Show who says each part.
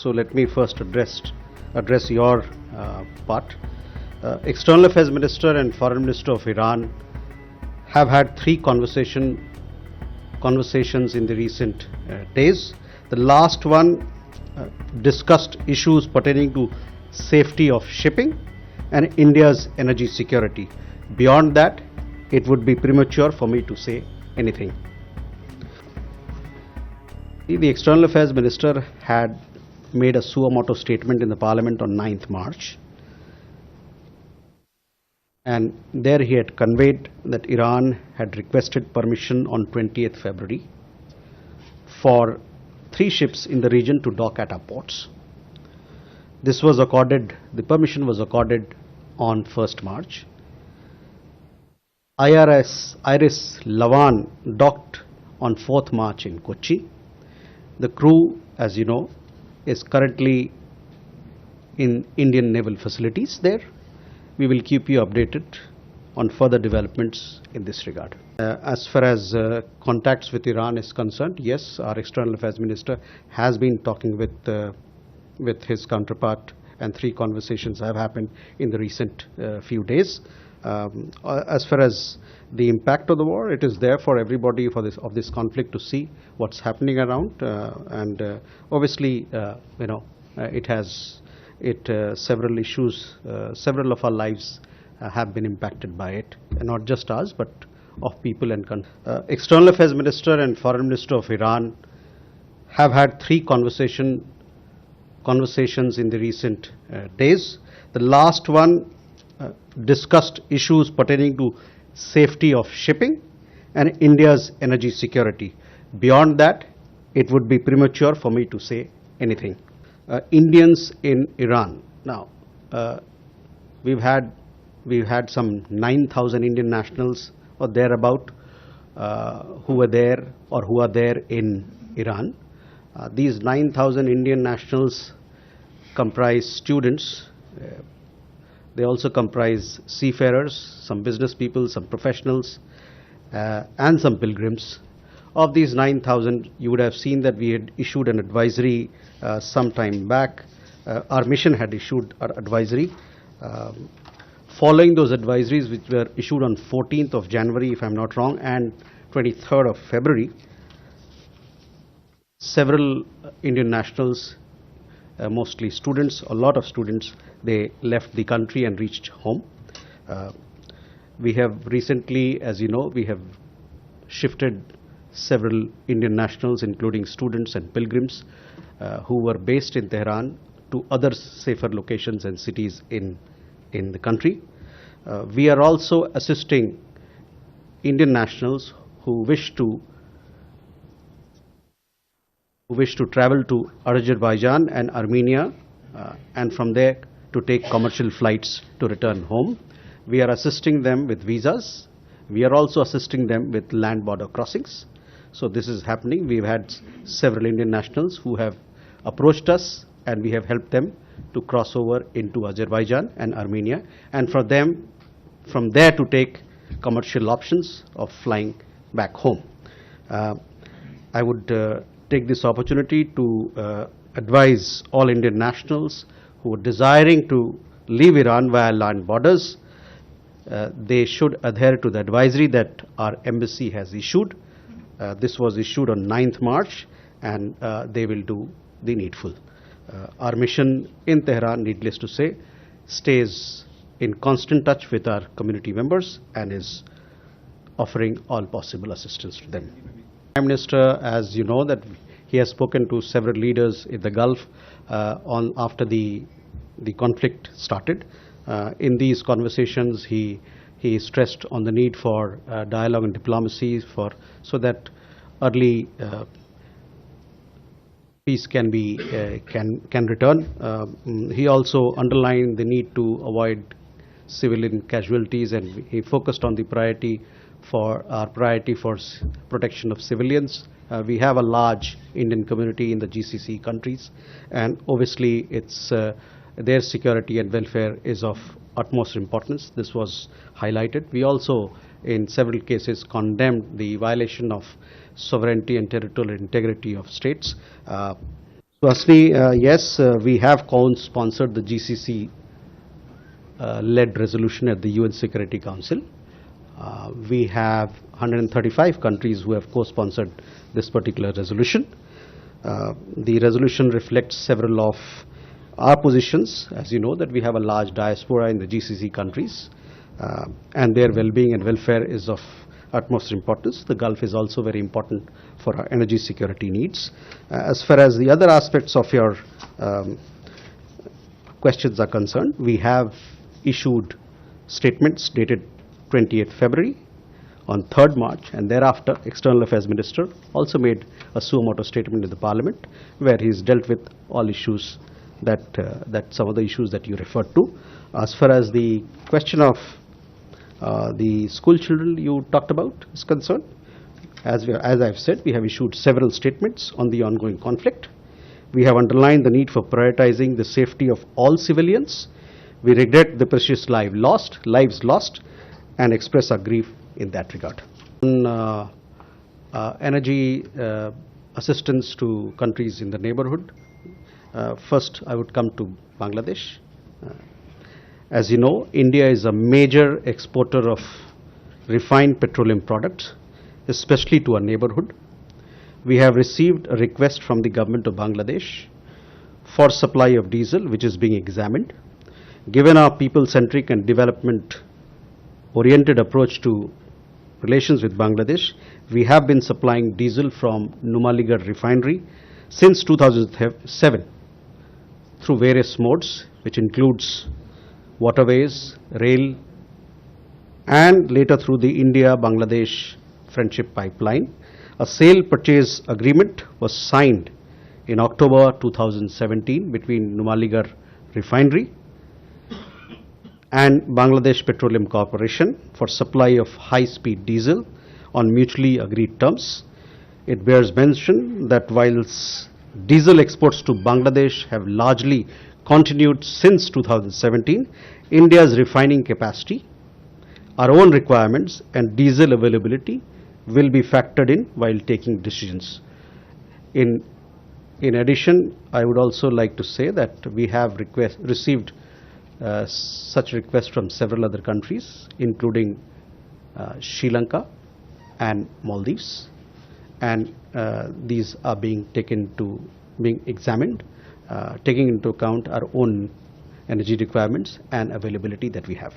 Speaker 1: So let me first address your part. External Affairs Minister and Foreign Minister of Iran have had three conversations in the recent days. The last one discussed issues pertaining to safety of shipping and India's energy security. Beyond that, it would be premature for me to say anything. The External Affairs Minister had made a suo motu statement in the Parliament on 9th March. And there he had conveyed that Iran had requested permission on 20th February for 3 ships in the region to dock at our ports. The permission was accorded on 1st March. Iris Lavan docked on 4th March in Kochi. The crew, as you know, is currently in Indian naval facilities there. We will keep you updated on further developments in this regard. As far as contacts with Iran is concerned, yes, our External Affairs Minister has been talking with his counterpart, and 3 conversations have happened in the recent few days. As far as the impact of the war, it is there for everybody of this conflict to see what's happening around, and obviously, it has several issues. Several of our lives have been impacted by it, and not just ours, but of people and countries. External Affairs Minister and Foreign Minister of Iran have had 3 conversations in the recent days. The last one discussed issues pertaining to safety of shipping and India's energy security. Beyond that, it would be premature for me to say anything. Indians in Iran. Now, we've had some 9,000 Indian nationals or thereabout who were there or who are there in Iran. These 9,000 Indian nationals comprise students. They also comprise seafarers, some business people, some professionals, and some pilgrims. Of these 9,000, you would have seen that we had issued an advisory some time back. Our mission had issued our advisory. Following those advisories, which were issued on 14th of January, if I'm not wrong, and 23rd of February, several Indian nationals, mostly students, a lot of students, they left the country and reached home. We have recently, as you know, we have shifted several Indian nationals, including students and pilgrims, who were based in Tehran, to other safer locations and cities in the country. We are also assisting Indian nationals who wish to travel to Azerbaijan and Armenia, and from there to take commercial flights to return home. We are assisting them with visas. We are also assisting them with land border crossings. So this is happening. We've had several Indian nationals who have approached us, and we have helped them to cross over into Azerbaijan and Armenia, and for them from there to take commercial options of flying back home. I would take this opportunity to advise all Indian nationals who are desiring to leave Iran via land borders. They should adhere to the advisory that our embassy has issued. This was issued on 9th March, and they will do the needful. Our mission in Tehran, needless to say, stays in constant touch with our community members and is offering all possible assistance to them. Prime Minister, as you know, that he has spoken to several leaders in the Gulf after the conflict started. In these conversations, he stressed on the need for dialogue and diplomacy so that early peace can return. He also underlined the need to avoid civilian casualties, and he focused on the priority for protection of civilians. We have a large Indian community in the GCC countries, and obviously their security and welfare is of utmost importance. This was highlighted. We also, in several cases, condemned the violation of sovereignty and territorial integrity of states. So Swasni, yes, we have co-sponsored the GCC-led resolution at the UN Security Council. We have 135 countries who have co-sponsored this particular resolution. The resolution reflects several of our positions. As you know, that we have a large diaspora in the GCC countries, and their well-being and welfare is of utmost importance. The Gulf is also very important for our energy security needs. As far as the other aspects of your questions are concerned, we have issued statements dated 28th February, on 3rd March, and thereafter External Affairs Minister also made a suo motu statement in the Parliament, where he's dealt with all issues that some of the issues that you referred to. As far as the question of the school children you talked about is concerned, as I've said, we have issued several statements on the ongoing conflict. We have underlined the need for prioritizing the safety of all civilians. We regret the precious lives lost, and express our grief in that regard. On energy assistance to countries in the neighborhood, first I would come to Bangladesh. As you know, India is a major exporter of refined petroleum products, especially to our neighborhood. We have received a request from the government of Bangladesh for supply of diesel, which is being examined. Given our people-centric and development-oriented approach to relations with Bangladesh, we have been supplying diesel from Numaligarh refinery since 2007 through various modes, which includes waterways, rail, and later through the India-Bangladesh Friendship Pipeline. A sale purchase agreement was signed in October 2017 between Numaligarh refinery and Bangladesh Petroleum Corporation for supply of high-speed diesel on mutually agreed terms. It bears mention that whilst diesel exports to Bangladesh have largely continued since 2017, India's refining capacity, our own requirements and diesel availability will be factored in while taking decisions. In addition, I would also like to say that we have received such requests from several other countries, including Sri Lanka and Maldives, and these are being examined, taking into account our own energy requirements and availability that we have.